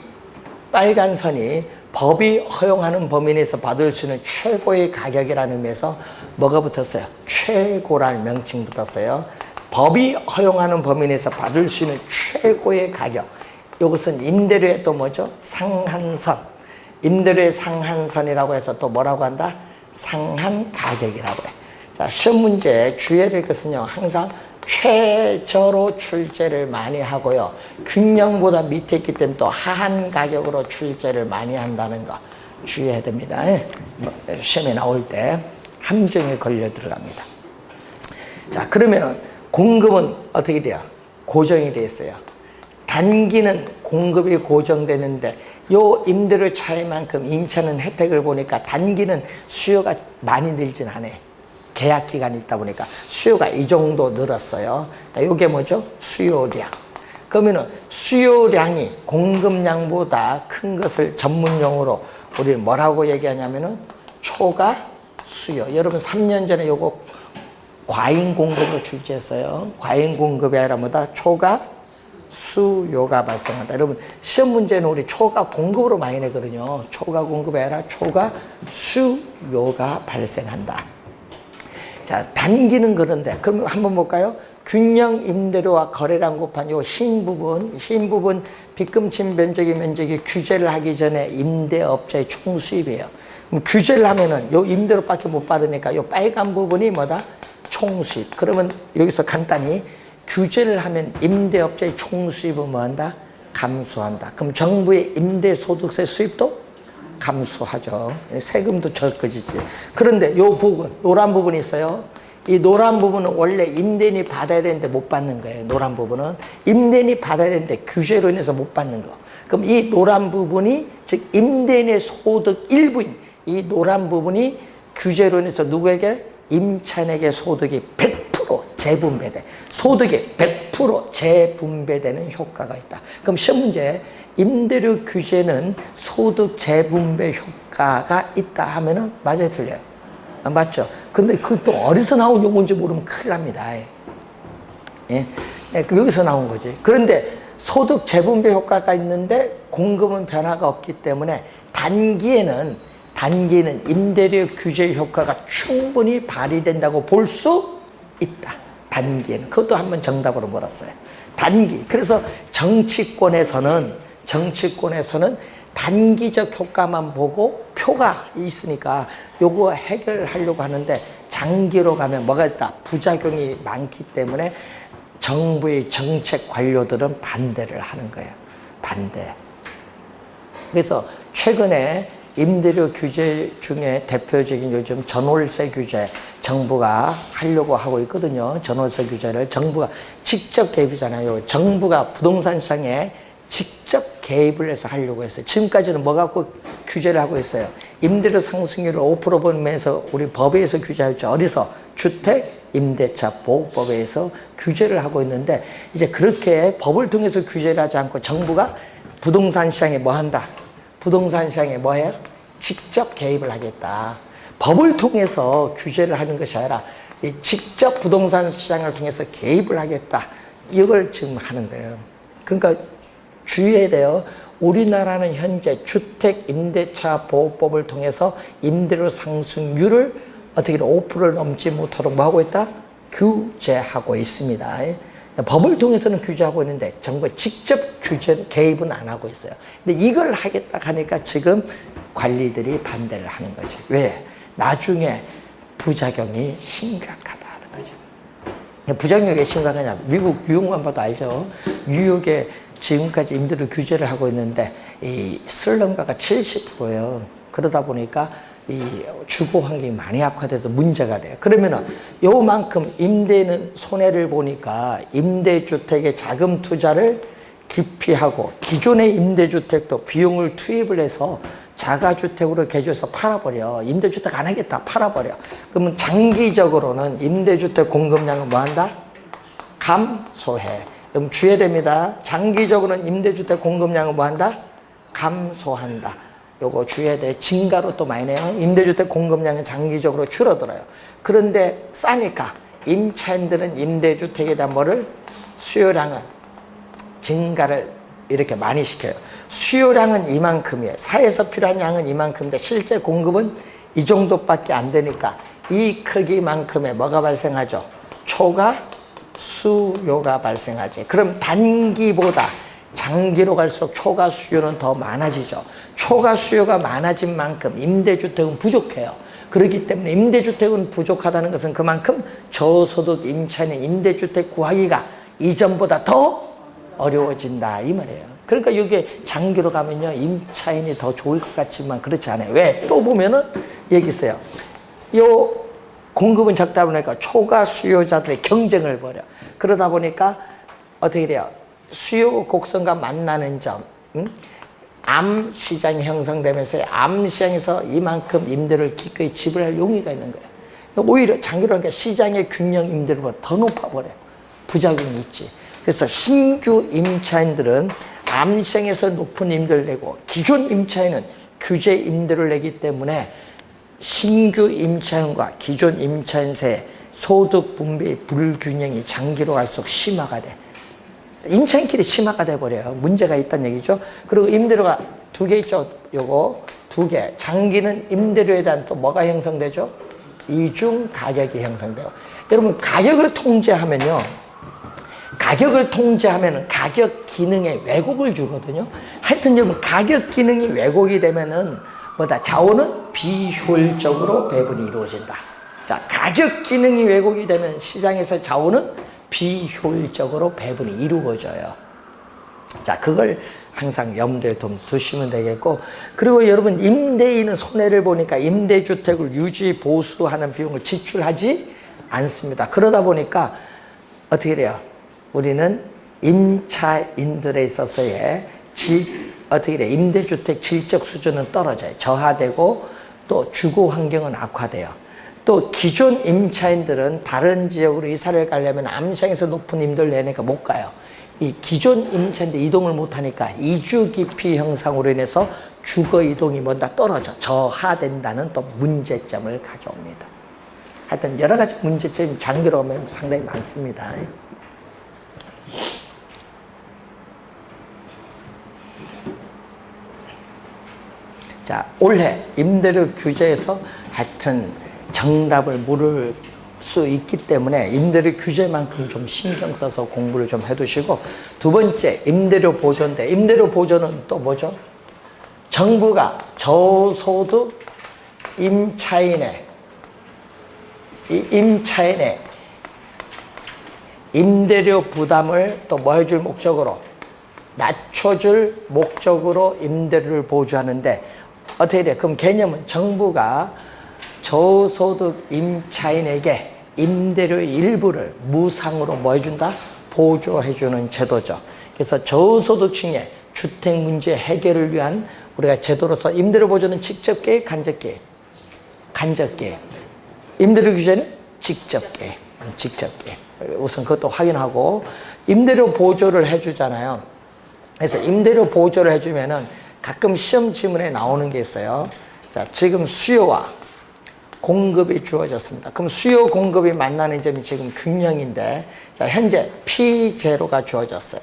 [SPEAKER 1] 빨간 선이 법이 허용하는 범위 내에서 받을 수 있는 최고의 가격이라는 의미에서 뭐가 붙었어요? 최고라는 명칭 붙었어요. 법이 허용하는 범위 내에서 받을 수 있는 최고의 가격. 이것은 임대료의 또 뭐죠? 상한선. 임대료의 상한선이라고 해서 또 뭐라고 한다? 상한 가격이라고 해. 자, 시험 문제 주의할 것은요, 항상 최저로 출제를 많이 하고요, 균형보다 밑에 있기 때문에 또 하한 가격으로 출제를 많이 한다는 거 주의해야 됩니다. 시험에 나올 때 함정에 걸려 들어갑니다. 자, 그러면은 공급은 어떻게 돼요? 고정이 되어 있어요. 단기는 공급이 고정되는데 요 임대료 차이만큼 임차는 혜택을 보니까 단기는 수요가 많이 늘진 않아요. 계약 기간이 있다 보니까 수요가 이 정도 늘었어요. 이게 뭐죠? 수요량. 그러면은 수요량이 공급량보다 큰 것을 전문용어로 우리는 뭐라고 얘기하냐면은 초과 수요. 여러분 3년 전에 요거 과잉 공급으로 출제했어요. 과잉 공급이 아니라 뭐다? 초과 수요가 발생한다. 여러분 시험 문제는 우리 초과 공급으로 많이 내거든요. 초과 공급이 아니라 초과 수요가 발생한다. 자, 단기는 그런데 그럼 한번 볼까요? 균형 임대료와 거래량 곱한 요 흰 부분 빗금친 면적이 규제를 하기 전에 임대업자의 총 수입이에요. 그럼 규제를 하면은 요 임대료밖에 못 받으니까 요 빨간 부분이 뭐다? 총 수입. 그러면 여기서 간단히 규제를 하면 임대업자의 총 수입은 뭐 한다? 감소한다. 그럼 정부의 임대소득세 수입도 감소하죠. 세금도 적어지지. 그런데 요 부분, 노란 부분이 있어요. 이 노란 부분은 원래 임대인이 받아야 되는데 못 받는 거예요. 노란 부분은 임대인이 받아야 되는데 규제로 인해서 못 받는 거. 그럼 이 노란 부분이 즉 임대인의 소득 일부인 이 노란 부분이 규제로 인해서 누구에게? 임차인에게 소득이 100% 재분배돼. 소득이 100% 재분배되는 효과가 있다. 그럼 시험 문제 임대료 규제는 소득 재분배 효과가 있다 하면은 맞아요, 틀려요? 맞죠? 근데 그 또 어디서 나온 용어인지 모르면 큰일 납니다. 예? 여기서 나온 거지. 그런데 소득 재분배 효과가 있는데 공급은 변화가 없기 때문에 단기에는 임대료 규제 효과가 충분히 발휘된다고 볼 수 있다. 단기에는. 그것도 한번 정답으로 몰았어요. 단기. 그래서 정치권에서는 단기적 효과만 보고 표가 있으니까 요거 해결하려고 하는데 장기로 가면 뭐가 있다? 부작용이 많기 때문에 정부의 정책 관료들은 반대를 하는 거예요. 반대. 그래서 최근에 임대료 규제 중에 대표적인 요즘 전월세 규제 정부가 하려고 하고 있거든요. 전월세 규제를 정부가 직접 개입이잖아요. 정부가 부동산 시장에 직접 개입을 해서 하려고 했어요. 지금까지는 뭐 갖고 규제를 하고 있어요? 임대료 상승률을 5% 보면서 우리 법에서 규제했죠. 어디서? 주택 임대차 보호법에 의해서 규제를 하고 있는데 이제 그렇게 법을 통해서 규제를 하지 않고 정부가 부동산 시장에 뭐 한다? 부동산 시장에 뭐 해요? 직접 개입을 하겠다. 법을 통해서 규제를 하는 것이 아니라 직접 부동산 시장을 통해서 개입을 하겠다. 이걸 지금 하는 거예요. 그러니까 주의해야 돼요. 우리나라는 현재 주택임대차보호법을 통해서 임대료 상승률을 어떻게 5%를 넘지 못하도록 뭐 하고 있다? 규제하고 있습니다. 법을 통해서는 규제하고 있는데 정부가 직접 규제 개입은 안 하고 있어요. 근데 이걸 하겠다 하니까 지금 관리들이 반대를 하는 거지. 왜? 나중에 부작용이 심각하다는 거죠. 부작용이 왜 심각하냐? 미국 뉴욕만 봐도 알죠. 뉴욕에 지금까지 임대료 규제를 하고 있는데 이 슬럼가가 70%예요. 그러다 보니까 이 주거 환경이 많이 악화돼서 문제가 돼요. 그러면은 요만큼 임대는 손해를 보니까 임대주택의 자금 투자를 기피하고 기존의 임대주택도 비용을 투입을 해서 자가주택으로 개조해서 팔아버려. 임대주택 안 하겠다. 팔아버려. 그러면 장기적으로는 임대주택 공급량은 뭐 한다? 감소해. 그럼 주의해야 됩니다. 장기적으로는 임대주택 공급량은 뭐 한다? 감소한다. 요거 주의해야 돼. 증가로 또 많이 내요. 임대주택 공급량은 장기적으로 줄어들어요. 그런데 싸니까 임차인들은 임대주택에 대한 뭐를? 수요량은 증가를 이렇게 많이 시켜요. 수요량은 이만큼이에요. 사회에서 필요한 양은 이만큼인데 실제 공급은 이 정도밖에 안 되니까 이 크기만큼의 뭐가 발생하죠? 초과 수요가 발생하지. 그럼 단기보다 장기로 갈수록 초과 수요는 더 많아지죠. 초과 수요가 많아진 만큼 임대주택은 부족해요. 그렇기 때문에 임대주택은 부족하다는 것은 그만큼 저소득 임차인의 임대주택 구하기가 이전보다 더 어려워진다 이 말이에요. 그러니까 이게 장기로 가면요 임차인이 더 좋을 것 같지만 그렇지 않아요. 왜? 또 보면은 여기 있어요. 요 공급은 적다 보니까 초과 수요자들의 경쟁을 벌여. 그러다 보니까 어떻게 돼요? 수요 곡선과 만나는 점, 암 시장이 형성되면서 암 시장에서 이만큼 임대료를 기꺼이 지불할 용의가 있는 거예요. 오히려 장기로 하니까 시장의 균형 임대료가 더 높아버려요. 부작용이 있지. 그래서 신규 임차인들은 암 시장에서 높은 임대를 내고 기존 임차인은 규제 임대를 내기 때문에 신규 임차인과 기존 임차인 사이의 소득 분배의 불균형이 장기로 갈수록 심화가 돼. 임차인끼리 심화가 돼버려요. 문제가 있다는 얘기죠. 그리고 임대료가 두 개 있죠. 요거 두 개. 장기는 임대료에 대한 또 뭐가 형성되죠? 이중 가격이 형성돼요. 여러분 가격을 통제하면요. 가격을 통제하면은 가격 기능에 왜곡을 주거든요. 하여튼 여러분 가격 기능이 왜곡이 되면은 뭐다? 자원은 비효율적으로 배분이 이루어진다. 자, 가격 기능이 왜곡이 되면 시장에서 자원은 비효율적으로 배분이 이루어져요. 자, 그걸 항상 염두에 좀 두시면 되겠고, 그리고 여러분 임대인은 손해를 보니까 임대주택을 유지 보수하는 비용을 지출하지 않습니다. 그러다 보니까 어떻게 돼요? 우리는 임차인들에 있어서의 어떻게 돼? 임대주택 질적 수준은 떨어져요. 저하되고 또 주거 환경은 악화돼요. 또 기존 임차인들은 다른 지역으로 이사를 가려면 암시장에서 높은 임대를 내니까 못 가요. 이 기존 임차인들 이동을 못 하니까 이주 기피 형상으로 인해서 주거 이동이 뭔가 떨어져 저하된다는 또 문제점을 가져옵니다. 하여튼 여러 가지 문제점이 장기로 보면 상당히 많습니다. 자, 올해 임대료 규제에서 하여튼 정답을 물을 수 있기 때문에 임대료 규제만큼 좀 신경 써서 공부를 좀 해두시고, 두 번째 임대료 보조인데, 임대료 보조는 또 뭐죠? 정부가 저소득 임차인의 임대료 부담을 또 뭐 해줄 목적으로, 낮춰줄 목적으로 임대료를 보조하는데 어떻게 돼? 그럼 개념은 정부가 저소득 임차인에게 임대료의 일부를 무상으로 뭐 해준다? 보조해주는 제도죠. 그래서 저소득층의 주택 문제 해결을 위한 우리가 제도로서 임대료 보조는 직접 개입, 간접 개입? 간접 개입. 임대료 규제는 직접 개입. 직접 개입. 우선 그것도 확인하고, 임대료 보조를 해주잖아요. 그래서 임대료 보조를 해주면은 가끔 시험 지문에 나오는 게 있어요. 자, 지금 수요와 공급이 주어졌습니다. 그럼 수요 공급이 만나는 점이 지금 균형인데, 자, 현재 P0가 주어졌어요.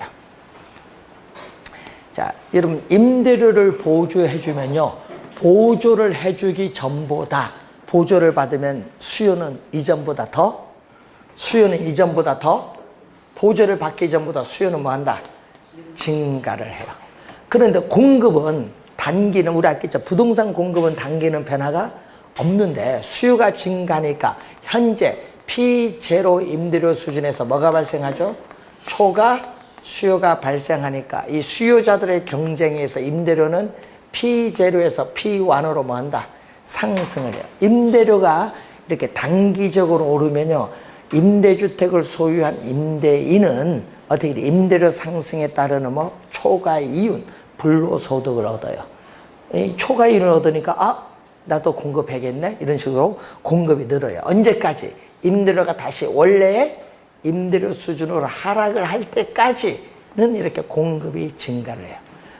[SPEAKER 1] 자, 여러분 임대료를 보조해주면요, 보조를 해주기 전보다 보조를 받으면 수요는 이전보다 더 보조를 받기 전보다 수요는 뭐한다? 증가를 해요. 그런데 공급은 단기는 우리 아까 있죠, 부동산 공급은 단기는 변화가 없는데 수요가 증가하니까 현재 P0 임대료 수준에서 뭐가 발생하죠? 초과 수요가 발생하니까 이 수요자들의 경쟁에서 임대료는 P0에서 P1으로 뭐한다? 상승을 해요. 임대료가 이렇게 단기적으로 오르면요, 임대주택을 소유한 임대인은 어떻게 돼? 임대료 상승에 따르는 뭐 초과 이윤, 불로소득을 얻어요. 이 초과 이윤을 얻으니까 나도 공급해야겠네, 이런 식으로 공급이 늘어요. 언제까지? 임대료가 다시 원래의 임대료 수준으로 하락을 할 때까지는 이렇게 공급이 증가를 해요.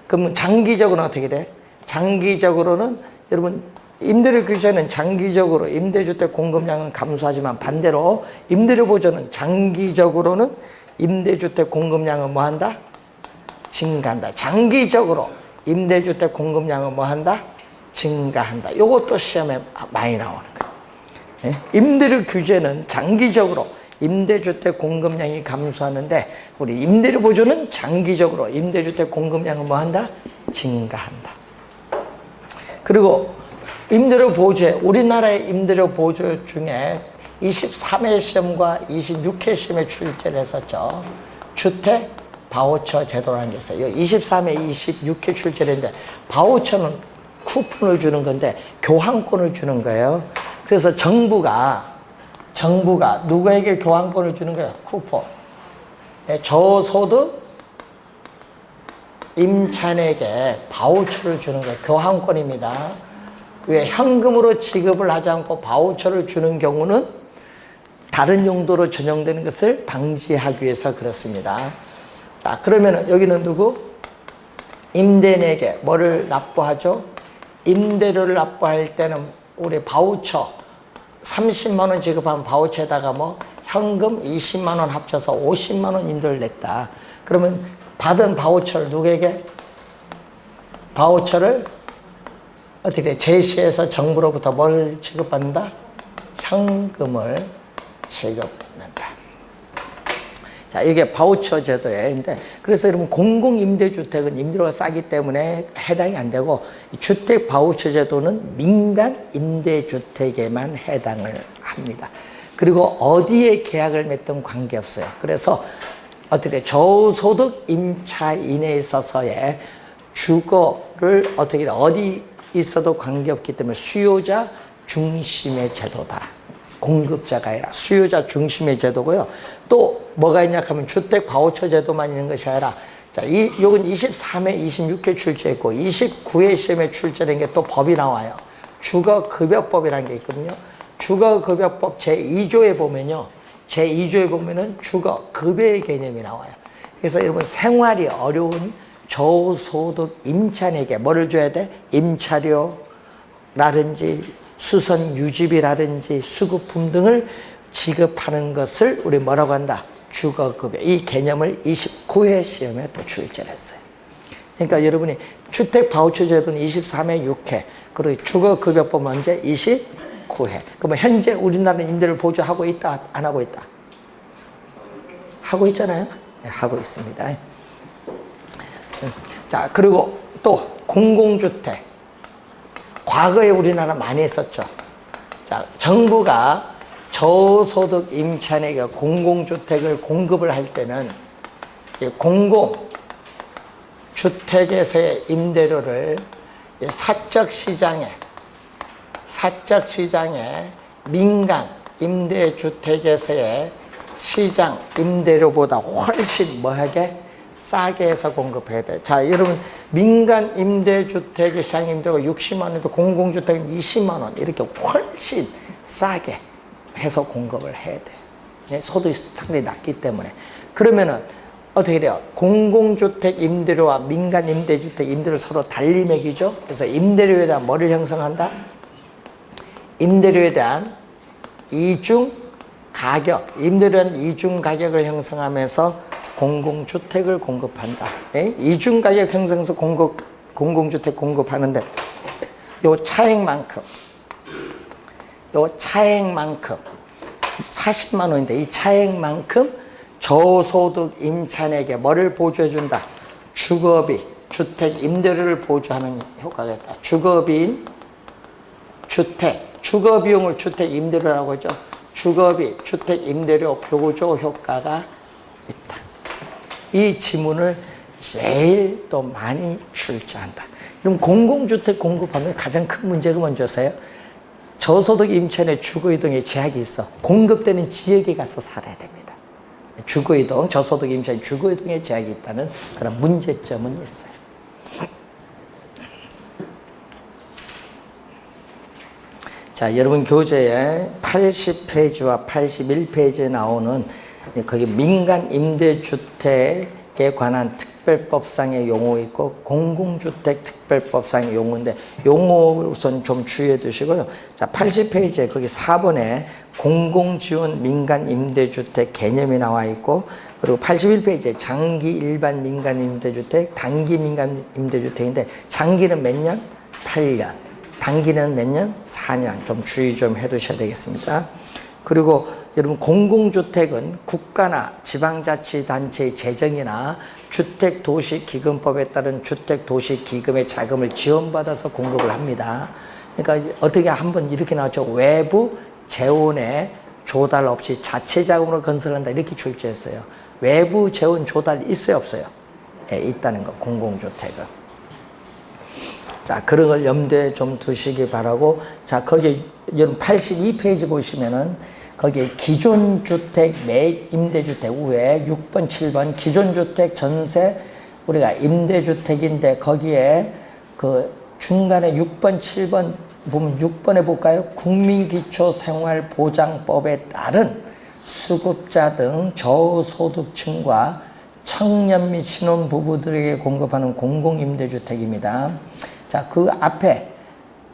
[SPEAKER 1] 그러면 장기적으로는 어떻게 돼? 장기적으로는 여러분 임대료 규제는 장기적으로 임대주택 공급량은 감소하지만 반대로 임대료 보조는 장기적으로는 임대주택 공급량은 뭐한다? 증가한다. 장기적으로 임대주택 공급량은 뭐한다? 증가한다. 이것도 시험에 많이 나오는 거예요. 임대료 규제는 장기적으로 임대주택 공급량이 감소하는데 우리 임대료 보조는 장기적으로 임대주택 공급량은 뭐한다? 증가한다. 그리고 임대료 보조에 우리나라의 임대료 보조 중에 23회 시험과 26회 시험에 출제를 했었죠. 주택 바우처 제도라는 게 있어요. 23회, 26회 출제를 했는데 바우처는 쿠폰을 주는 건데 교환권을 주는 거예요. 그래서 정부가 누구에게 교환권을 주는 거예요? 쿠폰. 저소득 임차인에게 바우처를 주는 거예요. 교환권입니다. 왜? 현금으로 지급을 하지 않고 바우처를 주는 경우는 다른 용도로 전용되는 것을 방지하기 위해서 그렇습니다. 자, 그러면 여기는 누구? 임대인에게 뭐를 납부하죠? 임대료를 납부할 때는 우리 바우처 30만 원 지급한 바우처에다가 뭐 현금 20만 원 합쳐서 50만 원 임대를 냈다. 그러면 받은 바우처를 누구에게? 바우처를 어떻게 제시해서 정부로부터 뭘 지급받는다? 현금을 지급받는다. 자, 이게 바우처 제도예요. 그래서 여러분 공공임대주택은 임대료가 싸기 때문에 해당이 안 되고 주택 바우처 제도는 민간 임대주택에만 해당을 합니다. 그리고 어디에 계약을 맺든 관계없어요. 그래서 어떻게 저소득 임차인에 있어서의 주거를 어디 있어도 관계없기 때문에 수요자 중심의 제도다. 공급자가 아니라 수요자 중심의 제도고요. 또 뭐가 있냐 하면 주택 바우처 제도만 있는 것이 아니라 요건 23회, 26회 출제했고 29회 시험에 출제된 게 또 법이 나와요. 주거급여법이라는 게 있거든요. 주거급여법 제2조에 보면요. 제2조에 보면은 주거급여의 개념이 나와요. 그래서 여러분 생활이 어려운 저소득 임차인에게 뭐를 줘야 돼? 임차료라든지 수선 유지비라든지 수급품 등을 지급하는 것을 우리 뭐라고 한다? 주거급여. 이 개념을 29회 시험에 또 출제를 했어요. 그러니까 여러분이 주택 바우처 제도는 23회, 6회, 그리고 주거급여법 언제? 29회. 그러면 현재 우리나라는 임대를 보조하고 있다, 안 하고 있다? 하고 있잖아요. 네, 하고 있습니다. 자, 그리고 또 공공주택. 과거에 우리나라 많이 했었죠. 자, 정부가 저소득 임차인에게 공공주택을 공급을 할 때는 공공주택에서의 임대료를 사적시장에 민간 임대주택에서의 시장 임대료보다 훨씬 뭐하게? 싸게 해서 공급해야 돼. 자, 여러분 민간 임대주택의 시장 임대료가 60만 원인데 공공주택은 20만 원 이렇게 훨씬 싸게 해서 공급을 해야 돼. 소득이 상당히 낮기 때문에. 그러면은 어떻게 돼요? 공공주택 임대료와 민간 임대주택 임대료를 서로 달리 매기죠. 그래서 임대료에 대한 뭐를 형성한다? 임대료에 대한 이중 가격, 임대료에 대한 이중 가격을 형성하면서 공공주택을 공급한다. 예? 이중가격 형성에서 공공주택 공급하는데 요 차액만큼 40만 원인데 이 차액만큼 저소득 임차인에게 뭐를 보조해준다? 주거비, 주택 임대료를 보조하는 효과가 있다. 주거비인 주택, 주거비용을 주택 임대료라고 하죠. 주거비, 주택 임대료 보조 효과가 있다. 이 지문을 제일 또 많이 출제한다. 그럼 공공주택 공급하면 가장 큰 문제가 뭔지 아세요? 저소득 임차인의 주거이동에 제약이 있어. 공급되는 지역에 가서 살아야 됩니다. 주거이동, 저소득 임차인 주거이동에 제약이 있다는 그런 문제점은 있어요. 자, 여러분 교재에 80페이지와 81페이지에 나오는 거기 민간 임대주택에 관한 특별법상의 용어 있고 공공주택 특별법상의 용어인데 용어를 우선 좀 주의해 두시고요. 자, 80페이지에 거기 4번에 공공지원 민간 임대주택 개념이 나와 있고 그리고 81페이지에 장기 일반 민간 임대주택, 단기 민간 임대주택인데 장기는 몇 년? 8년. 단기는 몇 년? 4년. 좀 주의 좀 해 두셔야 되겠습니다. 그리고 여러분 공공주택은 국가나 지방자치단체의 재정이나 주택도시기금법에 따른 주택도시기금의 자금을 지원받아서 공급을 합니다. 그러니까 어떻게 한번 이렇게 나왔죠. 외부 재원의 조달 없이 자체 자금으로 건설한다 이렇게 출제했어요. 외부 재원 조달 있어요 없어요? 네, 있다는 거 공공주택은. 자, 그런 걸 염두에 좀 두시기 바라고. 자, 거기 여러분 82페이지 보시면은 거기에 기존주택 매 임대주택 우에 6번, 7번 기존주택 전세 우리가 임대주택인데 거기에 그 중간에 6번, 7번 보면 6번에 볼까요? 국민기초생활보장법에 따른 수급자 등 저소득층과 청년 및 신혼부부들에게 공급하는 공공임대주택입니다. 자, 그 앞에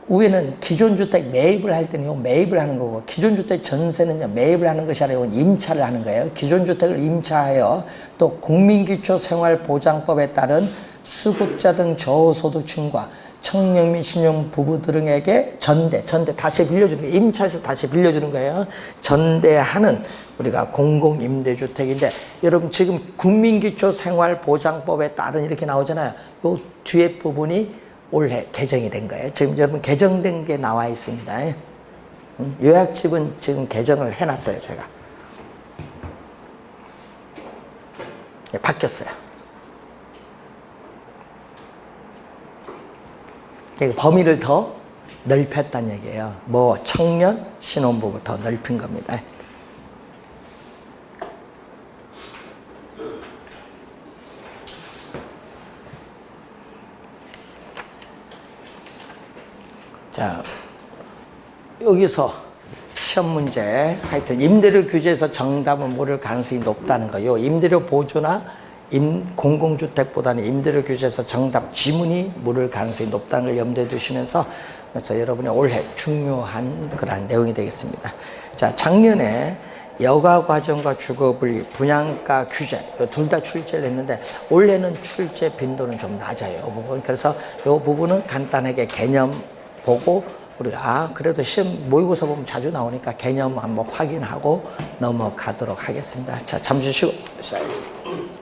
[SPEAKER 1] 위에는 기존주택 매입을 할 때는 이건 매입을 하는 거고 기존주택 전세는요 매입을 하는 것이 아니라 이건 임차를 하는 거예요. 기존주택을 임차하여 또 국민기초생활보장법에 따른 수급자 등 저소득층과 청년 및 신혼 부부들에게 전대 다시 빌려주는 거예요. 임차해서 다시 빌려주는 거예요. 전대하는 우리가 공공임대주택인데 여러분 지금 국민기초생활보장법에 따른 이렇게 나오잖아요. 요 뒤에 부분이 올해 개정이 된 거예요. 지금 여러분 개정된 게 나와 있습니다. 요약집은 지금 개정을 해놨어요, 제가. 네, 바뀌었어요. 범위를 더 넓혔다는 얘기예요. 뭐 청년, 신혼부부 더 넓힌 겁니다. 자, 여기서 시험 문제 하여튼 임대료 규제에서 정답은 모를 가능성이 높다는 거요. 임대료 보조나 공공주택보다는 임대료 규제에서 정답 지문이 모를 가능성이 높다는 걸 염두에 두시면서 그래서 여러분의 올해 중요한 그런 내용이 되겠습니다. 자, 작년에 여가과정과 주거분리, 분양가 규제 둘 다 출제를 했는데 올해는 출제 빈도는 좀 낮아요. 이 부분. 그래서 이 부분은 간단하게 개념 보고 우리가 그래도 시험 모의고사 보면 자주 나오니까 개념 한번 확인하고 넘어가도록 하겠습니다. 자, 잠시 쉬고 시작하겠습니다.